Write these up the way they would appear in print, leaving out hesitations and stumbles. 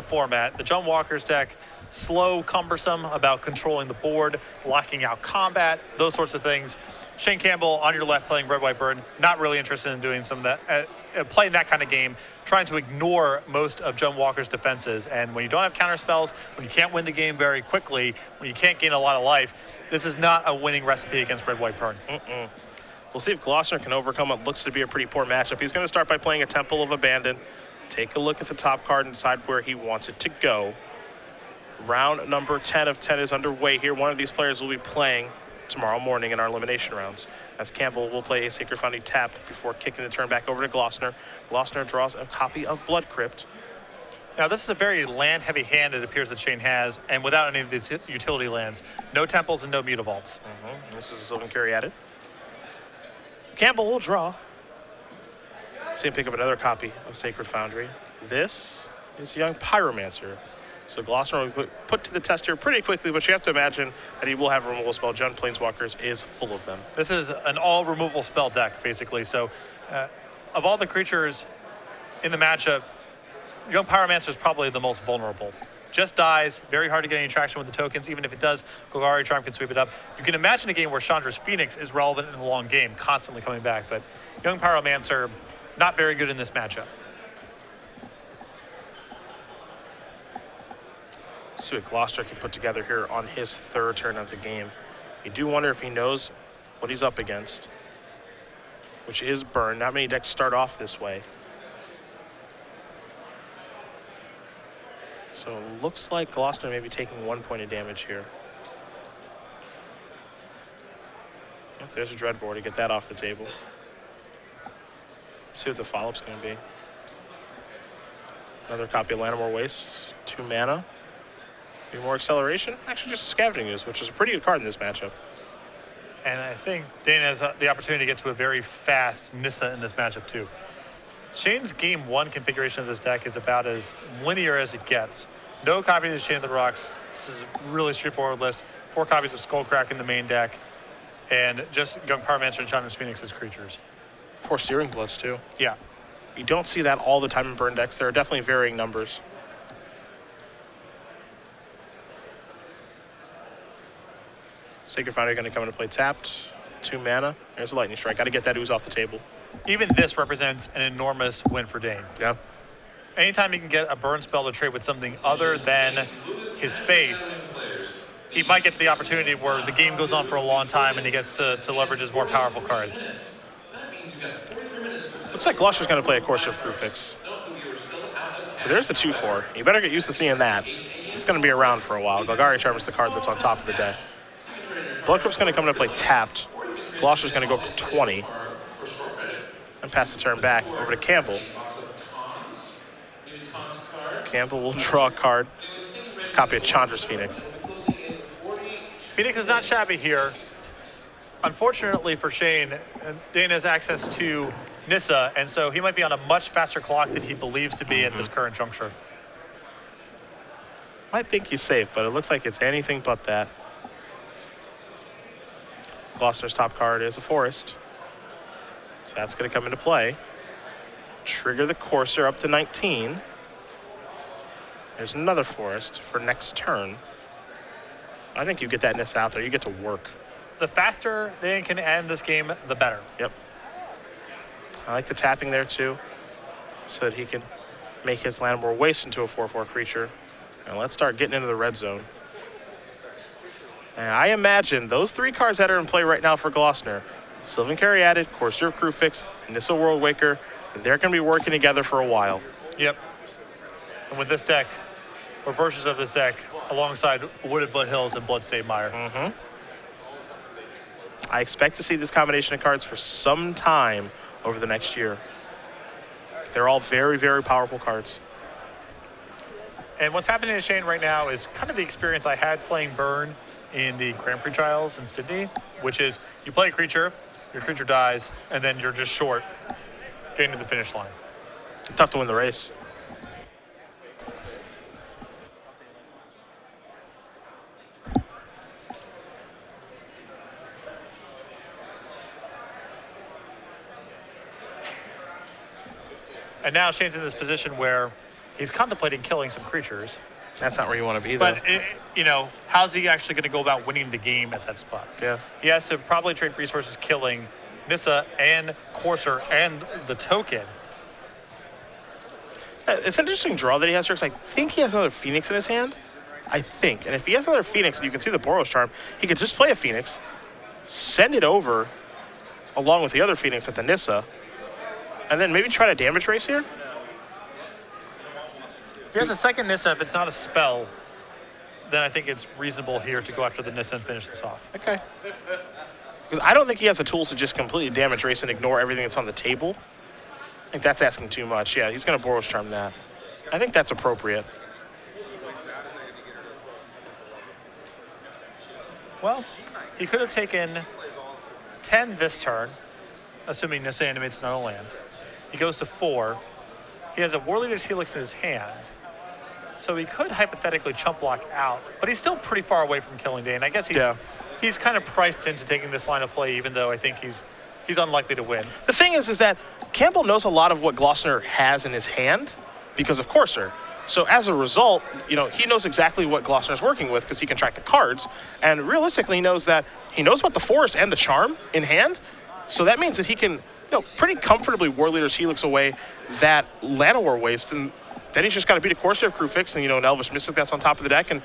format. The John Walker's deck, slow, cumbersome about controlling the board, locking out combat, those sorts of things. Shane Campbell on your left playing Red, White, Burn, not really interested in doing some of that, playing that kind of game, trying to ignore most of John Walker's defenses. And when you don't have counter spells, when you can't win the game very quickly, when you can't gain a lot of life, this is not a winning recipe against Red, White, Burn. We'll see if Glossner can overcome what looks to be a pretty poor matchup. He's going to start by playing a Temple of Abandon. Take a look at the top card and decide where he wants it to go. Round number 10 of 10 is underway here. One of these players will be playing tomorrow morning in our elimination rounds, as Campbell will play a Sacred Foundry tapped before kicking the turn back over to Glossner. Glossner draws a copy of Blood Crypt. Now, this is a very land-heavy hand it appears that Shane has, and without any of the utility lands. No temples and no Mutavaults. This is a Sylvan Caryatid. Campbell will draw. See him pick up another copy of Sacred Foundry. This is Young Pyromancer. So Glossner will put to the test here pretty quickly, but you have to imagine that he will have a removal spell. John Planeswalkers is full of them. This is an all removal spell deck, basically. So of all the creatures in the matchup, Young Pyromancer is probably the most vulnerable. Just dies, very hard to get any traction with the tokens. Even if it does, Golgari Charm can sweep it up. You can imagine a game where Chandra's Phoenix is relevant in the long game, constantly coming back. But Young Pyromancer, not very good in this matchup. See what Glossner can put together here on his third turn of the game. You do wonder if he knows what he's up against, which is Burn. Not many decks start off this way. So it looks like Glossner may be taking 1 point of damage here. Yep, there's a Dreadboard to get that off the table. See what the follow-up's going to be. Another copy of Llanowar Waste, 2 mana. Maybe more acceleration. Actually, just a Scavenging Ooze, which is a pretty good card in this matchup. And I think Dayne has the opportunity to get to a very fast Nissa in this matchup, too. Shane's game 1 configuration of this deck is about as linear as it gets. No copies of Chain of the Rocks. This is a really straightforward list. 4 copies of Skullcrack in the main deck. And just Young Pyromancer and Chandra's Phoenix as creatures. 4 Searing Bloods, too. Yeah. You don't see that all the time in Burn decks. There are definitely varying numbers. Sacred Foundry going to come into play tapped. 2 mana. There's a Lightning Strike. Got to get that ooze off the table. Even this represents an enormous win for Dayne. Yeah. Anytime he can get a burn spell to trade with something other than his face, he might get to the opportunity where the game goes on for a long time and he gets to leverage his more powerful cards. Looks like Glossner's going to play a Course of Crucifix. So there's the 2/4. You better get used to seeing that. It's going to be around for a while. Golgari Charm is the card that's on top of the deck. Blood Crypt's going to come into play tapped. Glossner's going to go up to 20. And pass the turn back over to Campbell. Campbell will draw a card. It's a copy of Chandra's Phoenix. Phoenix is not shabby here. Unfortunately for Shane, Dayne has access to Nissa, and so he might be on a much faster clock than he believes to be at this current juncture. Might think he's safe, but it looks like it's anything but that. Glossner's top card is a Forest. So that's going to come into play. Trigger the Courser up to 19. There's another Forest for next turn. I think you get that Nissa out there. You get to work. The faster Dayne can end this game, the better. Yep. I like the tapping there too, so that he can make his Llanowar Waste into a 4/4 creature. And let's start getting into the red zone. And I imagine those 3 cards that are in play right now for Glossner, Sylvan Caryatid, Courser of Crucifix, Nissa Worldwaker, they're going to be working together for a while. Yep. And with this deck, or versions of this deck, alongside Wooded Blood Hills and Bloodstained Mire. I expect to see this combination of cards for some time over the next year. They're all very, very powerful cards. And what's happening to Shane right now is kind of the experience I had playing Burn in the Grand Prix trials in Sydney, which is you play a creature, your creature dies, and then you're just short getting to the finish line. Tough to win the race. And now Shane's in this position where He's contemplating killing some creatures. That's not where you want to be, though. But, how's he actually going to go about winning the game at that spot? Yeah. He has to probably trade resources killing Nissa and Courser and the token. It's an interesting draw that he has here, because I think he has another Phoenix in his hand. I think. And if he has another Phoenix, and you can see the Boros Charm, he could just play a Phoenix, send it over along with the other Phoenix at the Nissa, and then maybe try to damage race here. If he has a second Nissa, if it's not a spell, then I think it's reasonable here to go after the Nissa and finish this off. Okay. Because I don't think he has the tools to just completely damage race and ignore everything that's on the table. I think that's asking too much. Yeah, he's going to Boros Charm that. I think that's appropriate. Well, he could have taken 10 this turn, assuming Nissa animates another land. He goes to 4. He has a Warleader's Helix in his hand, so he could hypothetically chump block out, but he's still pretty far away from killing Dayne. I guess he's kind of priced into taking this line of play, even though I think he's unlikely to win. The thing is that Campbell knows a lot of what Glossner has in his hand because of Courser. So as a result, he knows exactly what Glossner's working with because he can track the cards, and realistically he knows about the Forest and the Charm in hand. So that means that he can, pretty comfortably Warleader's Helix away that Llanowar waste, and then he's just got to beat a Courser Crew Fix and an Elvish Mystic that's on top of the deck, and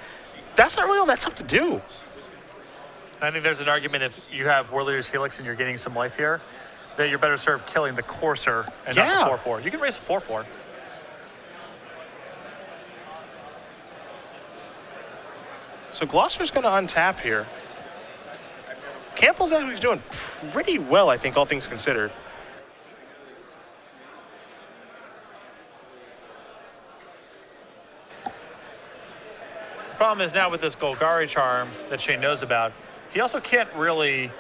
that's not really all that tough to do. I think there's an argument if you have Warleader's Helix and you're getting some life here, that you're better served killing the Courser and not the 4/4. You can raise a 4/4. So Glossner's going to untap here. Campbell's actually doing pretty well, I think, all things considered. The problem is now with this Golgari Charm that Shane knows about, he also can't really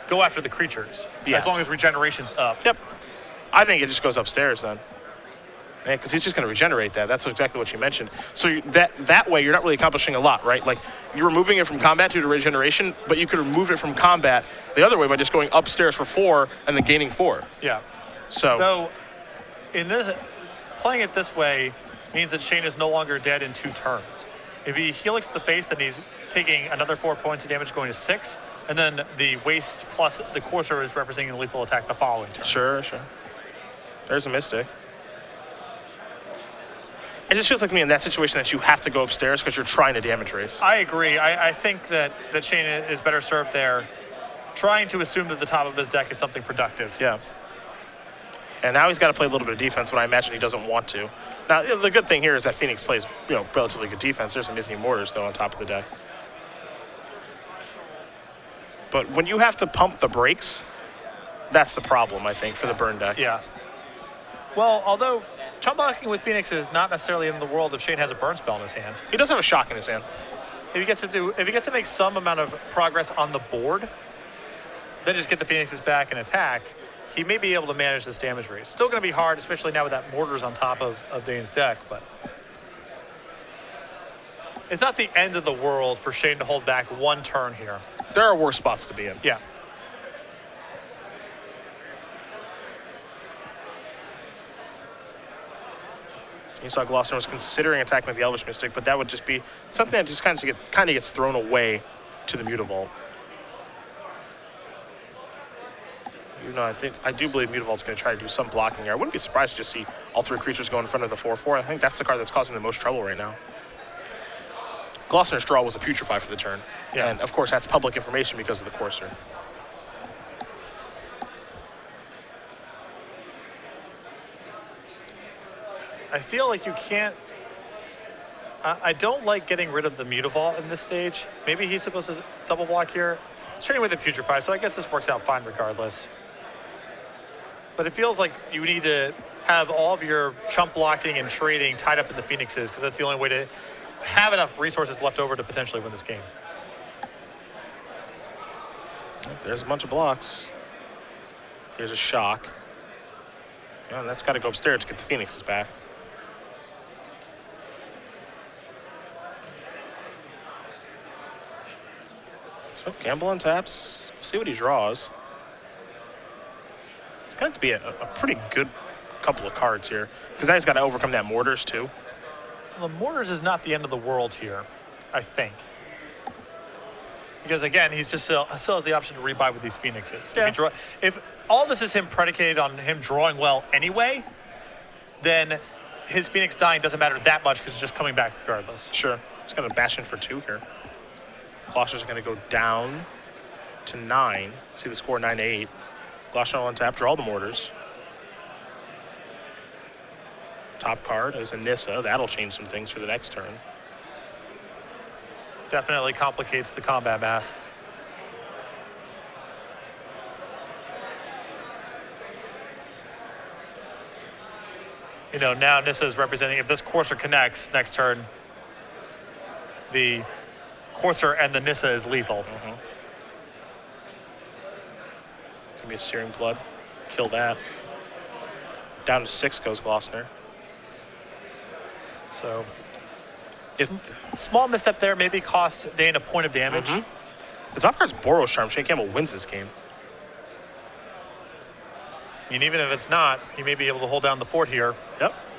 go after the creatures as long as regeneration's up. Yep. I think it just goes upstairs then. Because he's just going to regenerate that. That's exactly what you mentioned. So that way, you're not really accomplishing a lot, right? Like, you're removing it from combat due to regeneration, but you could remove it from combat the other way by just going upstairs for 4 and then gaining 4. Yeah. So in this, playing it this way means that Shane is no longer dead in 2 turns. If he helix the face, then he's taking another 4 points of damage, going to 6, and then the waste plus the Courser is representing a lethal attack the following turn. Sure. There's a Mystic. It just feels like to me in that situation that you have to go upstairs because you're trying to damage race. I agree. I think that Shane is better served there, trying to assume that the top of his deck is something productive. Yeah. And now he's got to play a little bit of defense, but I imagine he doesn't want to. Now, the good thing here is that Phoenix plays, relatively good defense. There's some missing mortars, though, on top of the deck. But when you have to pump the brakes, that's the problem, I think, for the burn deck. Yeah. Well, although chump blocking with Phoenix is not necessarily in the world if Shane has a burn spell in his hand. He does have a shock in his hand. If he gets to make some amount of progress on the board, then just get the Phoenixes back and attack, he may be able to manage this damage race. Still going to be hard, especially now with that mortars on top of Dayne's deck, but it's not the end of the world for Shane to hold back 1 turn here. There are worse spots to be in. Yeah. You saw Glossner was considering attacking with the Elvish Mystic, but that would just be something that just kind of gets thrown away to the Mutavault. I do believe Mutavault's going to try to do some blocking here. I wouldn't be surprised to just see all 3 creatures go in front of the 4/4. I think that's the card that's causing the most trouble right now. Glossner's draw was a Putrefy for the turn. Yeah. And, of course, that's public information because of the Courser. I feel like you can't... I don't like getting rid of the Mutavault in this stage. Maybe he's supposed to double block here. It's trading with the Putrefy, so I guess this works out fine regardless. But it feels like you need to have all of your chump blocking and trading tied up in the Phoenixes, because that's the only way to have enough resources left over to potentially win this game. There's a bunch of blocks. Here's a shock. Yeah, and that's got to go upstairs to get the Phoenixes back. So Campbell untaps. We'll see what he draws. It's going to be a pretty good couple of cards here, because now he's got to overcome that mortars too. The Mortars is not the end of the world here, I think. Because again, he's just still has the option to rebuy with these Phoenixes. Yeah. If all this is him predicated on him drawing well anyway, then his Phoenix dying doesn't matter that much because it's just coming back regardless. Sure. He's going to bash in for 2 here. Glossner's going to go down to 9. See the score 9-8. Glossner will untap, draw the Mortars. Top card is a Nissa. That'll change some things for the next turn. Definitely complicates the combat math. You know, now Nissa is representing, if this Courser connects next turn, the Courser and the Nissa is lethal. Gonna be a Searing Blood. Kill that. Down to 6 goes Glossner. So, small misstep there maybe cost Dayne a point of damage. The top card's Boros Charm. Shane Campbell wins this game. I mean, even if it's not, he may be able to hold down the fort here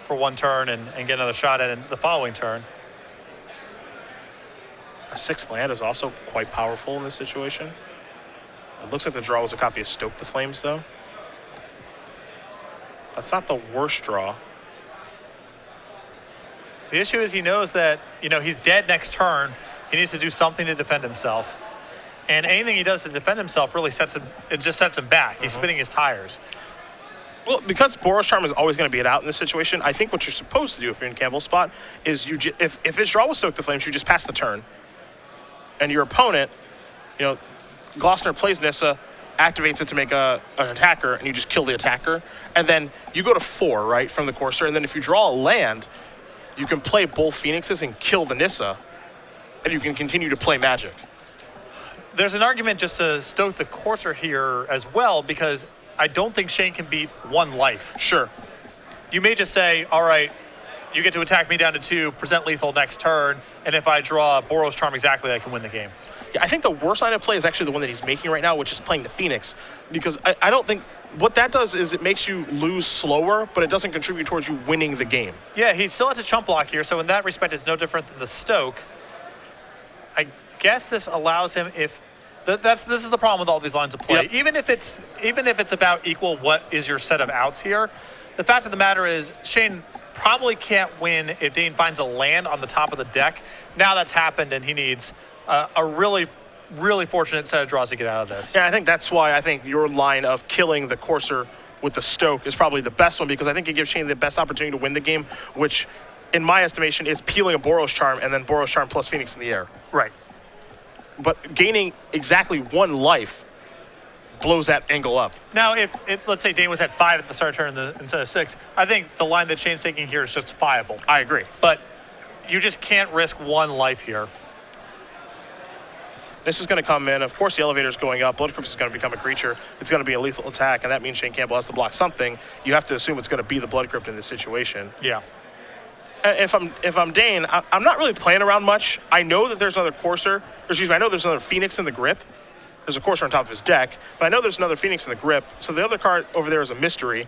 for 1 turn and get another shot at it the following turn. A 6th land is also quite powerful in this situation. It looks like the draw was a copy of Stoke the Flames, though. That's not the worst draw. The issue is he knows that, you know, he's dead next turn. He needs to do something to defend himself. And anything he does to defend himself really sets him back. He's spinning his tires. Well, because Boros Charm is always going to be it out in this situation, I think what you're supposed to do if you're in Campbell's spot is if his draw was Stoke the Flames, you just pass the turn. And your opponent, you know, Glossner plays Nissa, activates it to make an attacker, and you just kill the attacker. And then you go to 4, right, from the Courser. And then if you draw a land, you can play both Phoenixes and kill the Nissa, and you can continue to play Magic. There's an argument just to stoke the Courser here as well, because I don't think Shane can beat 1 life. Sure. You may just say, all right, you get to attack me down to 2, present lethal next turn, and if I draw Boros Charm exactly, I can win the game. Yeah, I think the worst line of play is actually the one that he's making right now, which is playing the Phoenix, because I don't think what that does is it makes you lose slower, but it doesn't contribute towards you winning the game. Yeah, he still has a chump block here, so in that respect, it's no different than the Stoke. I guess this allows him, if this is the problem with all these lines of play. Yep. Even if it's about equal, what is your set of outs here? The fact of the matter is, Shane probably can't win if Dayne finds a land on the top of the deck. Now that's happened, and he needs a really, really fortunate set of draws to get out of this. Yeah, I think that's why I think your line of killing the Courser with the Stoke is probably the best one, because I think it gives Shane the best opportunity to win the game, which, in my estimation, is peeling a Boros Charm and then Boros Charm plus Phoenix in the air. Right. But gaining exactly 1 life blows that angle up. Now, if let's say Dayne was at 5 at the start of turn instead of 6, I think the line that Shane's taking here is just viable. I agree. But you just can't risk 1 life here. This is going to come in. Of course, the elevator's going up. Blood Crypt is going to become a creature. It's going to be a lethal attack, and that means Shane Campbell has to block something. You have to assume it's going to be the Blood Crypt in this situation. Yeah. If I'm Dayne, I'm not really playing around much. I know that there's another Courser. I know there's another Phoenix in the grip. There's a Courser on top of his deck, but I know there's another Phoenix in the grip. So the other card over there is a mystery.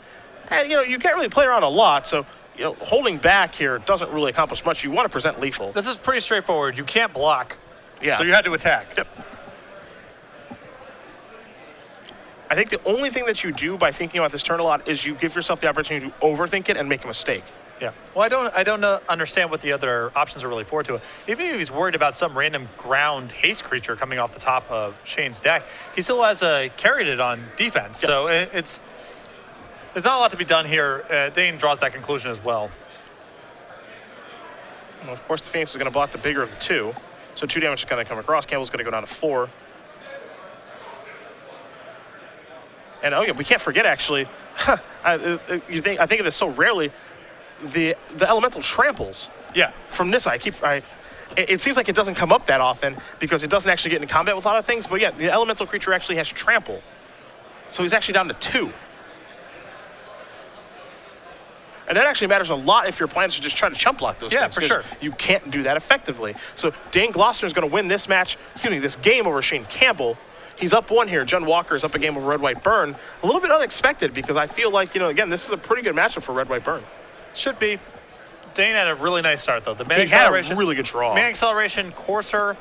And, you know, you can't really play around a lot, so, you know, holding back here doesn't really accomplish much. You want to present lethal. This is pretty straightforward. You can't block. Yeah. So you had to attack. Yep. I think the only thing that you do by thinking about this turn a lot is you give yourself the opportunity to overthink it and make a mistake. Yeah. Well, I don't understand what the other options are really for to it. Even if he's worried about some random ground haste creature coming off the top of Shane's deck, he still has carried it on defense. Yep. So there's not a lot to be done here. Dayne draws that conclusion as well. Well, of course, the Phoenix is going to block the bigger of the 2. So 2 damage is going to come across. Campbell's going to go down to 4. And oh yeah, we can't forget actually. I think of this so rarely. The elemental tramples. Yeah. From Nissa, it seems like it doesn't come up that often because it doesn't actually get into combat with a lot of things. But yeah, the elemental creature actually has trample, so he's actually down to 2. And that actually matters a lot if your plan is to just try to chump block those things. Yeah, for sure. You can't do that effectively. So Dayne Glossner is going to win this match, this game over Shane Campbell. He's up 1 here. John Walker is up a game over Red White Burn. A little bit unexpected because I feel like, again, this is a pretty good matchup for Red White Burn. Should be. Dayne had a really nice start, though. The man He had a acceleration, really good draw. man acceleration, courser.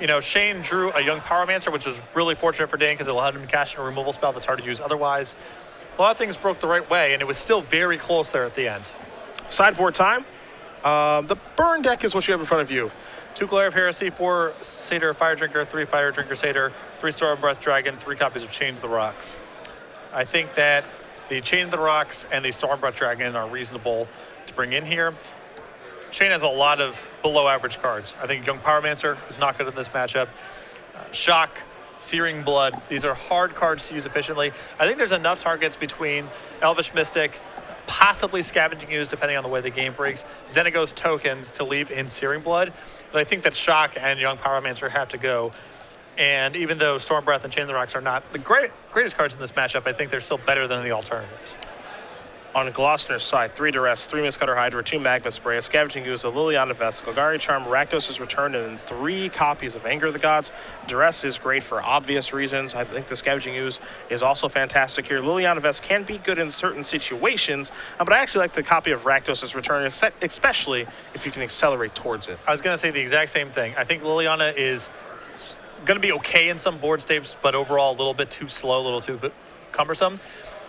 You know, Shane drew a young Pyromancer, which was really fortunate for Dayne because it allowed him to cash in a removal spell that's hard to use otherwise. A lot of things broke the right way, and it was still very close there at the end. Sideboard time. The burn deck is what you have in front of you. 2 Glare of Heresy, 4 Satyr Fire Drinker, 3 Fire Drinker Satyr, 3 Storm Breath Dragon, 3 copies of Chain to the Rocks. I think that the Chain to the Rocks and the Storm Breath Dragon are reasonable to bring in here. Shane has a lot of below average cards. I think Young Pyromancer is not good in this matchup. Shock, Searing Blood, these are hard cards to use efficiently. I think there's enough targets between Elvish Mystic, possibly Scavenging Ooze depending on the way the game breaks, Xenagos tokens to leave in Searing Blood. But I think that Shock and Young Pyromancer have to go. And even though Storm Breath and Chain of the Rocks are not the greatest cards in this matchup, I think they're still better than the alternatives. On Glossner's side, 3 Duress, 3 Mistcutter Hydra, 2 Magma Spray, a Scavenging Ooze, a Liliana Vest, Golgari Charm, Rakdos is returned, and 3 copies of Anger of the Gods. Duress is great for obvious reasons. I think the Scavenging Ooze is also fantastic here. Liliana Vest can be good in certain situations, but I actually like the copy of Rakdos' return, especially if you can accelerate towards it. I was going to say the exact same thing. I think Liliana is going to be okay in some board states, but overall a little bit too slow, a little too cumbersome.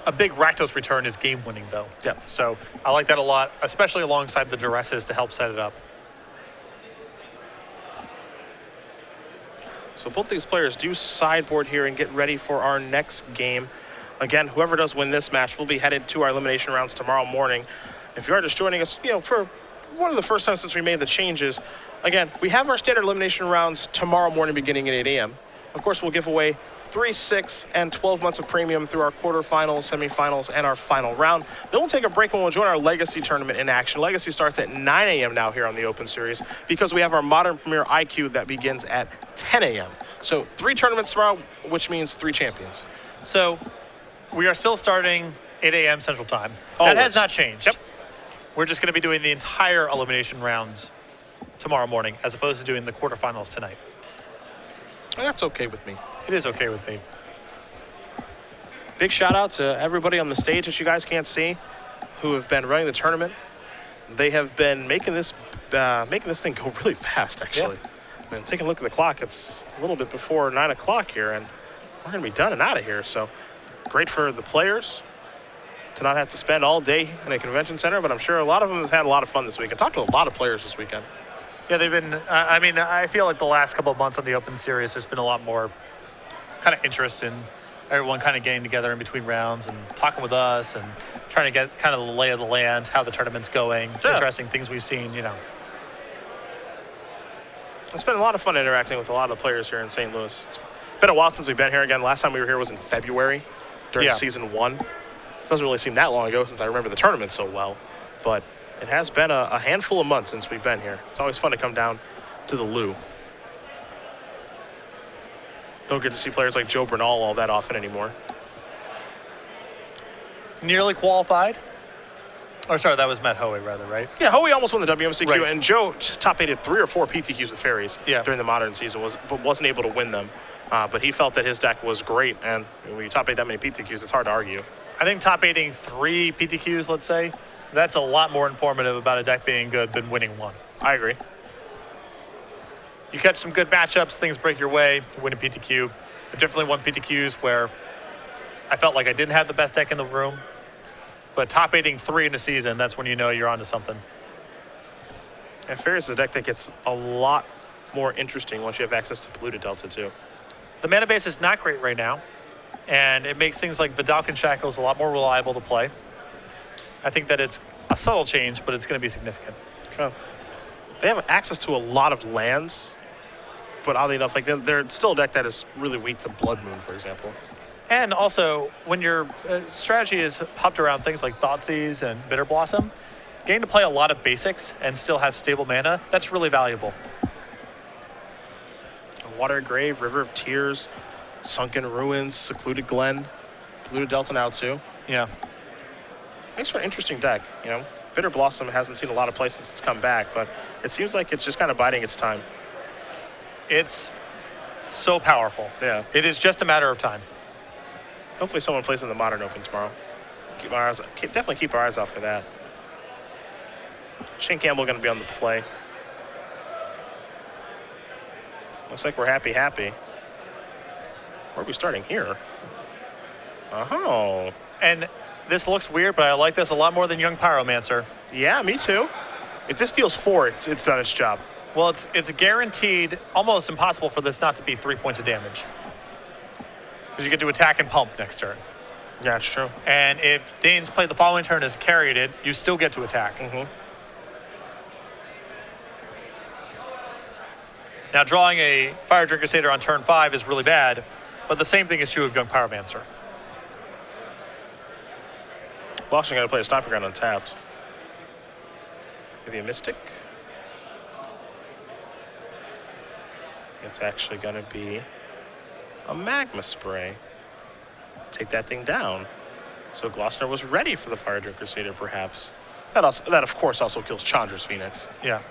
A big Rakdos return is game-winning, though. Yeah. So I like that a lot, especially alongside the Duresses to help set it up. So both these players do sideboard here and get ready for our next game. Again, whoever does win this match will be headed to our elimination rounds tomorrow morning. If you are just joining us, for one of the first times since we made the changes, again, we have our standard elimination rounds tomorrow morning beginning at 8 a.m. Of course, we'll give away 3, 6, and 12 months of premium through our quarterfinals, semifinals, and our final round. Then we'll take a break and we'll join our Legacy tournament in action. Legacy starts at 9 a.m. now here on the Open Series because we have our Modern Premier IQ that begins at 10 a.m. So 3 tournaments tomorrow, which means 3 champions. So we are still starting 8 a.m. Central Time. Always. That has not changed. Yep. We're just going to be doing the entire elimination rounds tomorrow morning as opposed to doing the quarterfinals tonight. And that's okay with me. It is okay with me. Big shout out to everybody on the stage that you guys can't see who have been running the tournament. They have been making this thing go really fast, actually. Yeah. And taking a look at the clock, it's a little bit before 9 o'clock here, and we're going to be done and out of here. So great for the players to not have to spend all day in a convention center, but I'm sure a lot of them have had a lot of fun this week. I talked to a lot of players this weekend. Yeah, they've been, I feel like the last couple of months on the Open Series, there's been a lot more kind of interest in everyone kind of getting together in between rounds and talking with us and trying to get kind of the lay of the land, how the tournament's going, interesting things we've seen, It's been a lot of fun interacting with a lot of the players here in St. Louis. It's been a while since we've been here again. Last time we were here was in February during season 1. It doesn't really seem that long ago since I remember the tournament so well, but it has been a handful of months since we've been here. It's always fun to come down to the Lou. Don't get to see players like Joe Bernal all that often anymore. Nearly qualified. Or sorry, that was Matt Hoey, rather, right? Yeah, Hoey almost won the WMCQ, right. And Joe top-8 3 or 4 PTQs with Fairies during the Modern season, but wasn't able to win them. But he felt that his deck was great, and when you top-8 that many PTQs, it's hard to argue. I think top-8ing 3 PTQs, let's say, that's a lot more informative about a deck being good than winning 1. I agree. You catch some good matchups, things break your way, you win a PTQ. I've definitely won PTQs where I felt like I didn't have the best deck in the room, but top-8ing 3 in a season, that's when you know you're onto something. And Fairies is a deck that gets a lot more interesting once you have access to Polluted Delta, too. The mana base is not great right now, and it makes things like Vidalcan Shackles a lot more reliable to play. I think that it's a subtle change, but it's going to be significant. Sure. They have access to a lot of lands, but oddly enough, like they're still a deck that is really weak to Blood Moon, for example. And also, when your strategy is hopped around things like Thoughtseize and Bitter Blossom, getting to play a lot of basics and still have stable mana, that's really valuable. Water Grave, River of Tears, Sunken Ruins, Secluded Glen, Polluted Delta now too. Yeah. Makes for an interesting deck, Bitter Blossom hasn't seen a lot of play since it's come back, but it seems like it's just kind of biding its time. It's so powerful. Yeah. It is just a matter of time. Hopefully someone plays in the Modern Open tomorrow. Definitely keep our eyes out for that. Shane Campbell going to be on the play. Looks like we're happy. Where are we starting here? Oh. And this looks weird, but I like this a lot more than Young Pyromancer. Yeah, me too. If this deals 4, it's done its job. Well, it's guaranteed, almost impossible for this not to be 3 points of damage. Because you get to attack and pump next turn. Yeah, that's true. And if Dayne's played the following turn as carried it, you still get to attack. Now, drawing a Fire Drink Crusader on turn 5 is really bad, but the same thing is true of Young Pyromancer. Glossner going to play a Stomping Ground untapped. Maybe a Mystic. It's actually going to be a Magma Spray. Take that thing down. So Glossner was ready for the Fire Drink Crusader, perhaps. That of course also kills Chandra's Phoenix. Yeah.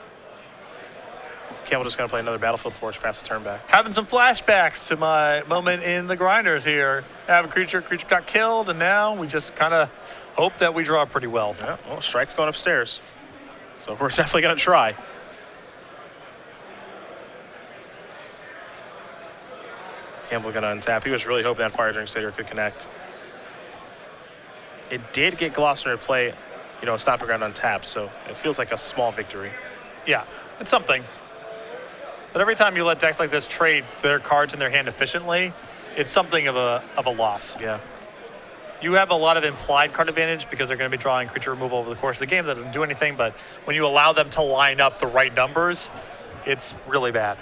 Campbell just going to play another Battlefield Forge, pass the turn back. Having some flashbacks to my moment in the Grinders here. Have a creature got killed, and now we just kind of hope that we draw pretty well. Yeah, well, strike's going upstairs. So we're definitely going to try. Campbell going to untap. He was really hoping that Fire Drink Crusader could connect. It did get Glossner to play, a Stomping Ground untapped, so it feels like a small victory. Yeah, it's something. But every time you let decks like this trade their cards in their hand efficiently, it's something of a loss. Yeah. You have a lot of implied card advantage because they're going to be drawing creature removal over the course of the game. That doesn't do anything, but when you allow them to line up the right numbers, it's really bad.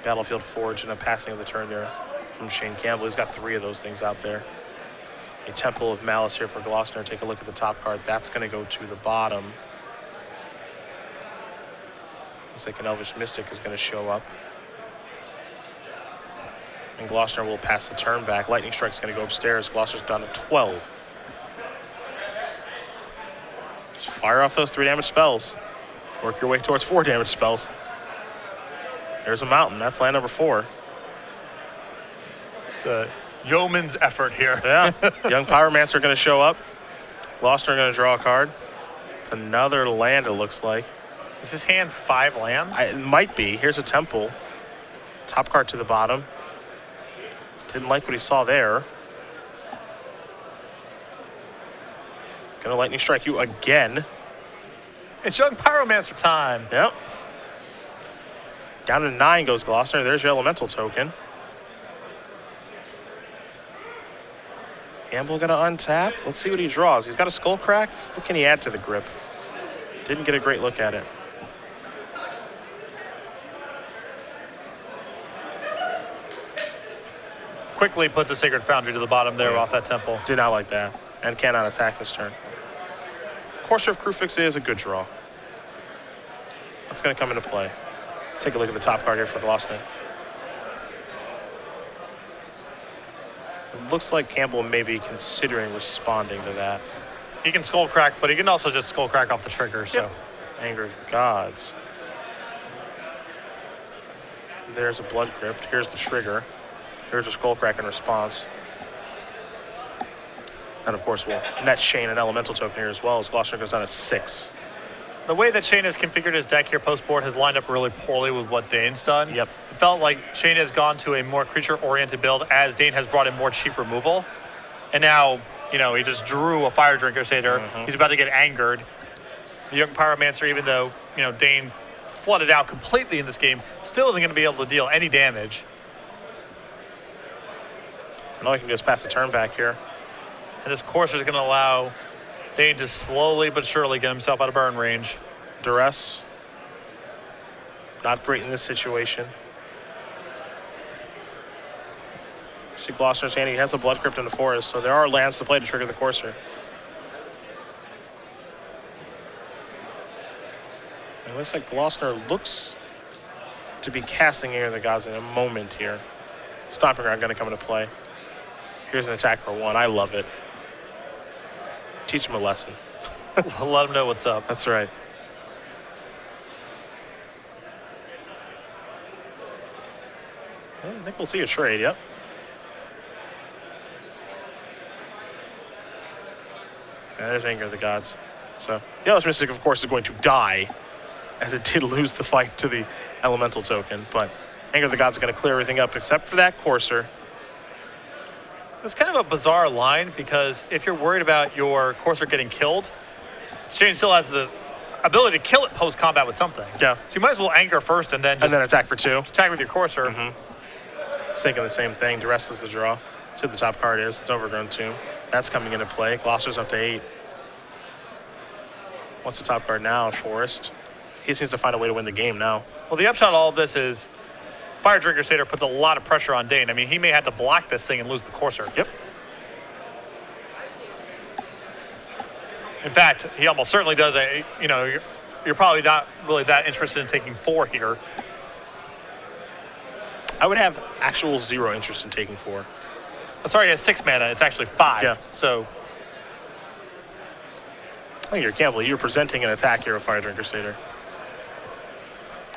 Battlefield Forge and a passing of the turn there from Shane Campbell. He's got 3 of those things out there. A Temple of Malice here for Glossner. Take a look at the top card. That's going to go to the bottom. Looks like an Elvish Mystic is going to show up. And Glossner will pass the turn back. Lightning Strike's going to go upstairs. Glossner's down to 12. Just fire off those 3 damage spells. Work your way towards 4 damage spells. There's a mountain. That's land number 4. It's a yeoman's effort here. Yeah. Young Pyromancer going to show up. Glossner going to draw a card. It's another land, it looks like. Is his hand 5 lands? It might be. Here's a Temple. Top card to the bottom. Didn't like what he saw there. Gonna Lightning Strike you again. It's Young Pyromancer time. Yep. Down to 9 goes Glossner. There's your Elemental token. Campbell gonna untap. Let's see what he draws. He's got a Skull Crack. What can he add to the grip? Didn't get a great look at it. Quickly puts a Sacred Foundry to the bottom there off that Temple. Did not like that. And cannot attack this turn. Courser of Crewfix is a good draw. That's going to come into play. Take a look at the top card here for Glossner. It looks like Campbell may be considering responding to that. He can Skull Crack, but he can also just Skull Crack off the trigger. So, Anger of Gods. There's a Blood Crypt. Here's the trigger. Here's a Skull Crack in response. And of course, we'll net Shane an Elemental token here as well as Glossner goes down to 6. The way that Shane has configured his deck here post-board has lined up really poorly with what Dayne's done. Yep. It felt like Shane has gone to a more creature-oriented build as Dayne has brought in more cheap removal. And now, he just drew a Fire Drink Crusader. He's about to get angered. The Young Pyromancer, even though, Dayne flooded out completely in this game, still isn't going to be able to deal any damage. And all you can do is pass the turn back here. And this Courser is going to allow Dayne to slowly but surely get himself out of burn range. Duress. Not great in this situation. See Glossner's hand, he has a Blood Crypt in the forest, so there are lands to play to trigger the Courser. It looks like Glossner looks to be casting Anger of the Gods in a moment here. Stomping Ground going to come into play. Here's an attack for 1. I love it. Teach him a lesson. Let him know what's up. That's right. I think we'll see a trade, yep. And there's Anger of the Gods. So the Elvish Mystic, of course, is going to die, as it did lose the fight to the Elemental token. But Anger of the Gods is going to clear everything up except for that Courser. It's kind of a bizarre line because if you're worried about your Courser getting killed, Shane still has the ability to kill it post-combat with something. Yeah. So you might as well Anger first and then just attack for 2. attack with your Courser. It's thinking the same thing. Duress is the draw. Let's see what the top card is. It's Overgrown Tomb. That's coming into play. Glossner's up to 8. What's the top card now? Forest. He seems to find a way to win the game now. Well, the upshot of all of this is Fire Drinker Satyr puts a lot of pressure on Dayne. I mean, he may have to block this thing and lose the Courser. Yep. In fact, he almost certainly does. You're probably not really that interested in taking 4 here. I would have actual 0 interest in taking 4. Sorry, he has 6 mana. It's actually 5. Yeah. So I think you're Campbell. You're presenting an attack here of Fire Drinker Satyr.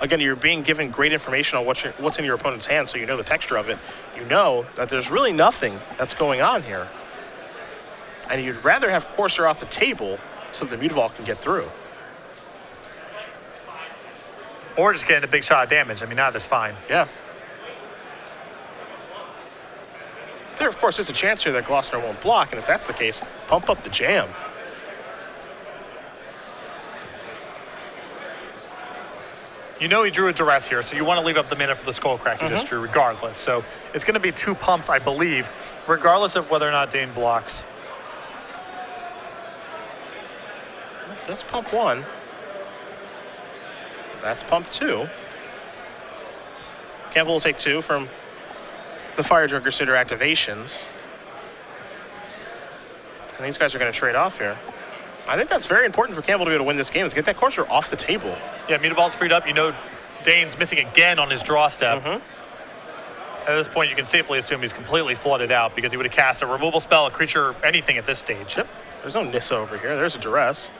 Again, you're being given great information on what's in your opponent's hand, so you know the texture of it. You know that there's really nothing that's going on here. And you'd rather have Courser off the table so the Mutavault can get through. or just getting a big shot of damage. I mean, neither's fine. Yeah. There, of course, is a chance here that Glossner won't block, and if that's the case, pump up the jam. You know he drew a duress here, so you want to leave up the mana for the skull crack he just drew regardless. So it's going to be 2 pumps, I believe, regardless of whether or not Dayne blocks. That's pump 1. That's pump 2. Campbell will take 2 from the Fire Drinker Sitter activations. And these guys are going to trade off here. I think that's very important for Campbell to be able to win this game, is get that Courser off the table. Yeah, Mutavault's freed up. You know Dayne's missing again on his draw step. At this point, you can safely assume he's completely flooded out because he would have cast a removal spell, a creature, anything at this stage. Yep. There's no Nissa over here. There's a Duress.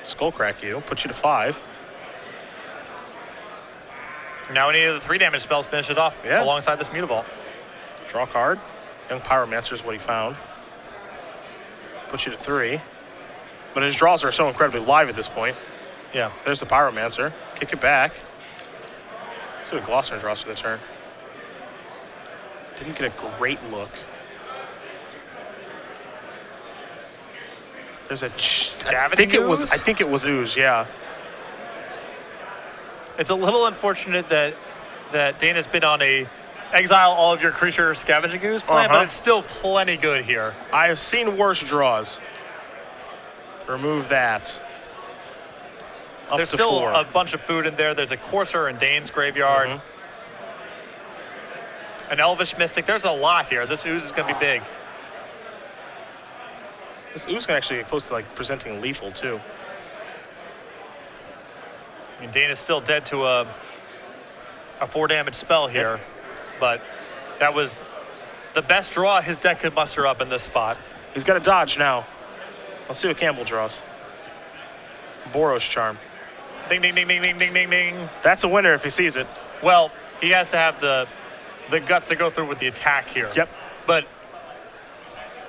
Skullcrack you, put you to 5. Now any of the 3 damage spells finish it off alongside this Mutavault. Draw a card. Young Pyromancer is what he found. Puts you to 3. But his draws are so incredibly live at this point. Yeah. There's the Pyromancer. Kick it back. Let's see what Glossner draws for the turn. Didn't get a great look. There's a Scavenging Ooze? I think it was Ooze, yeah. It's a little unfortunate that Dayne has been on a exile all of your creature Scavenging Ooze plan, but it's still plenty good here. I have seen worse draws. Remove that. There's still a bunch of food in there. There's a Courser in Dayne's graveyard. An Elvish Mystic. There's a lot here. This Ooze is going to be big. This Ooze can actually get close to like presenting lethal too. I mean, Dayne is still dead to a 4 damage spell here, but that was the best draw his deck could muster up in this spot. He's got a dodge now. Let's see what Campbell draws. Boros Charm. Ding, ding, ding, ding, ding, ding, ding, ding. That's a winner if he sees it. Well, he has to have the guts to go through with the attack here. Yep. But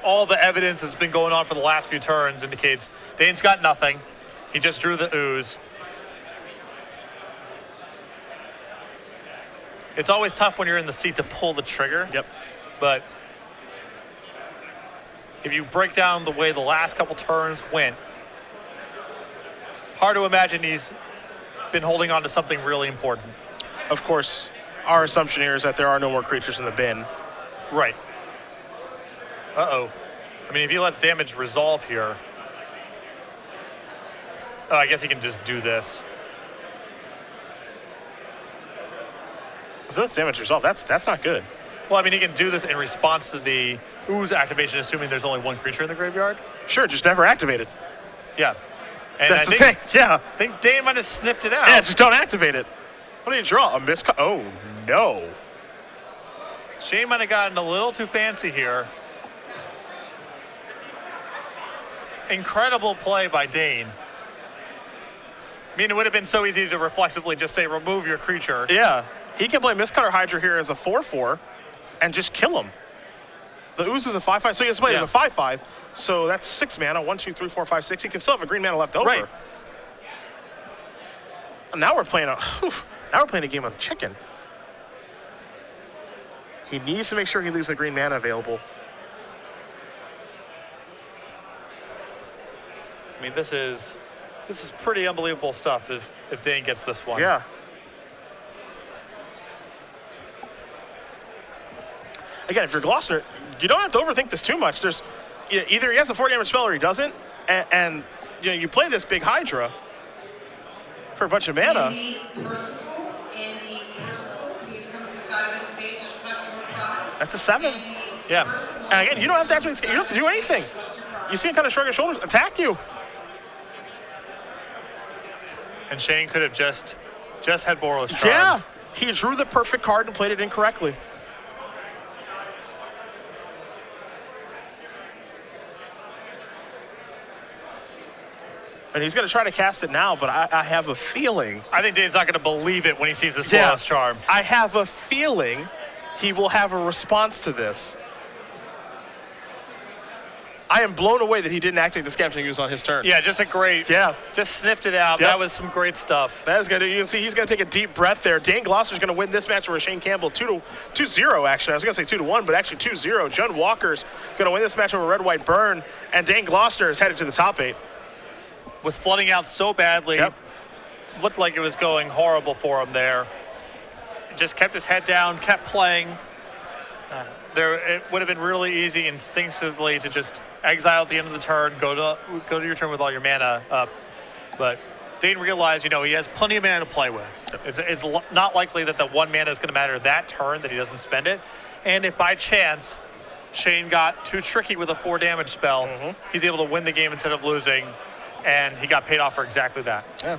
all the evidence that's been going on for the last few turns indicates Dayne's got nothing. He just drew the Ooze. It's always tough when you're in the seat to pull the trigger. Yep. But if you break down the way the last couple turns went, hard to imagine he's been holding on to something really important. Of course, our assumption here is that there are no more creatures in the bin. Right. Uh-oh. I mean, if he lets damage resolve here, oh, I guess he can just do this. If he lets damage resolve, that's not good. Well, I mean, he can do this in response to the Ooze activation, assuming there's only 1 creature in the graveyard. Sure, just never activate it. Yeah. And That's the thing, yeah. I think Dayne might have sniffed it out. Yeah, just don't activate it. What do you draw? A miscast? Oh, no. Shane might have gotten a little too fancy here. Incredible play by Dayne. I mean, it would have been so easy to reflexively just say, remove your creature. Yeah, he can play Mistcutter Hydra here as a 4/4 and just kill him. The Ooze is a 5/5, so he has to play it as a 5/5. So that's 6 mana. 1, 2, 3, 4, 5, 6. He can still have a green mana left over. Right. Now we're playing a game of chicken. He needs to make sure he leaves a green mana available. I mean, this is pretty unbelievable stuff if Dayne gets this one. Yeah. Again, if you're Glossner, you don't have to overthink this too much. There's either he has a 4 damage spell or he doesn't, and you play this big Hydra for a bunch of mana. Andy Percival, please come to the side of the stage to collect your prize. That's a 7. Yeah. And again, you don't have to actually, you don't have to do anything. You see him kind of shrug his shoulders, attack you. And Shane could have just had Boros Charmed. Yeah, he drew the perfect card and played it incorrectly. And he's going to try to cast it now, but I have a feeling. I think Dayne's not going to believe it when he sees this Boros Charm. I have a feeling he will have a response to this. I am blown away that he didn't activate the Scavenging Ooze on his turn. Yeah, just a great. Yeah. Just sniffed it out. Yep. That was some great stuff. That is going to, you can see he's going to take a deep breath there. Dayne Glossner's going to win this match over Shane Campbell 2-0, actually. I was going to say 2-1, but actually 2-0. Judd Walker's going to win this match over Red White Burn, and Dayne Glossner is headed to the top 8. Was flooding out so badly. Yep. Looked like it was going horrible for him there. Just kept his head down, kept playing. It would have been really easy instinctively to just exile at the end of the turn, go to your turn with all your mana up. But Dayne realized, he has plenty of mana to play with. It's not likely that the 1 mana is going to matter that turn, that he doesn't spend it. And if by chance Shane got too tricky with a 4 damage spell, he's able to win the game instead of losing. And he got paid off for exactly that. Yeah.